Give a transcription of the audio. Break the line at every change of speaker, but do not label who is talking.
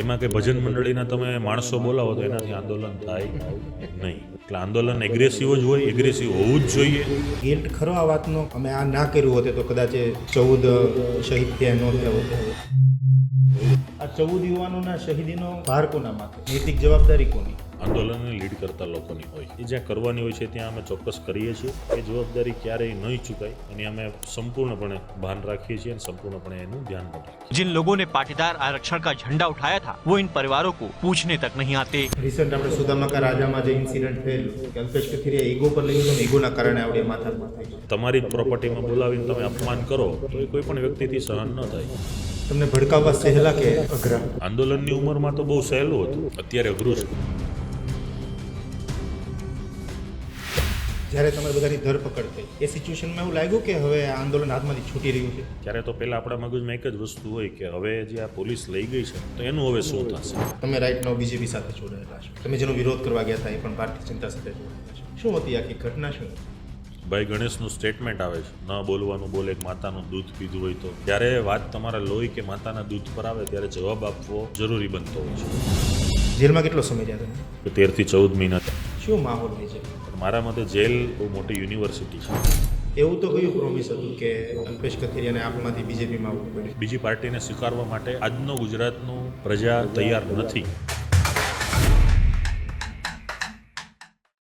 એમાં કે ભજન મંડળીના તમે માણસો બોલાવો તો એનાથી આંદોલન થાય નહીં. એટલે આંદોલન એગ્રેસિવ જ હોય, એગ્રેસિવ હોવું જ જોઈએ.
ગિલ્ટ ખરો આ વાતનો? અમે આ ના કર્યું હોતે તો કદાચ 14 શહીદ થયા ન થયા હોત. આ 14 યુવાનોના શહીદીનો ભાર કોના માથે? નૈતિક જવાબદારી કોની?
આંદોલનને લીડ કરતા લોકોની હોય. એ જ્યાં કરવાની હોય છે ત્યાં અમે ચોક્કસ કરીએ છીએ. એ જવાબદારી ક્યારેય નહીં ચૂકાય અને અમે સંपूर्णपणे भान रखिए છીએ અને સંपूर्णपणे એનું ધ્યાન પણ રાખીએ.
जिन लोगों ने पाटीदार आरक्षण का झंडा उठाया था वो इन परिवारों को पूछने तक नहीं आते.
રિસન્ટ આપણે સુદામા રાજામાં જે ઇન્સિડન્ટ થયેલું કે અલ્પેશ કથિરિયા ઈગો પર લઈ ગયો, ઈગોના કારણે આવડી માથાકૂટ થઈ.
તમારી જ પ્રોપર્ટીમાં બોલાવીને તમે અપમાન કરો તો એ કોઈ પણ વ્યક્તિથી સહન ન થાય.
તમને ભડકાવવા સહેલા કે અઘરા?
આંદોલનની ઉંમરમાં તો બહુ સહેલું હતું, અત્યારે અઘરું છે.
જ્યારે તમારી બધાની ધરપકડ થઈ એ સિચ્યુએશનમાં એવું લાગ્યું કે હવે આ આંદોલન હાથમાંથી છૂટી રહ્યું છે?
ત્યારે તો પહેલાં આપણા મગજમાં એક જ વસ્તુ હોય કે હવે જે આ પોલીસ લઈ ગઈ છે તો એનું હવે શું થશે.
તમે રાઈટ નાઉ બીજેપી સાથે જોડાયેલા છો, તમે જેનો વિરોધ કરવા ગયા હતા એ પણ ભારતીય જનતા સાથે જોડાયેલા છો. શું હતી આખી ઘટના? શું
ભાઈ ગણેશનું સ્ટેટમેન્ટ આવે છે, ન બોલવાનું બોલે, માતાનું દૂધ પીધું હોય તો ત્યારે વાત તમારા લોહી કે માતાના દૂધ પર આવે ત્યારે જવાબ આપવો જરૂરી બનતો હોય છે.
જેલમાં કેટલો સમય રહ્યા તમે?
13 થી 14 મહિના.
શું માહોલ હોય છે?
મારા મતે જેલ બહુ મોટી યુનિવર્સિટી છે.
એવું તો કયું પ્રોમિસ હતું કે અલ્પેશ કથિરિયાને આપમાંથી બીજેપીમાં આવવું પડે?
બીજી પાર્ટીને સ્વીકારવા માટે આજનો ગુજરાતનું પ્રજા તૈયાર નથી.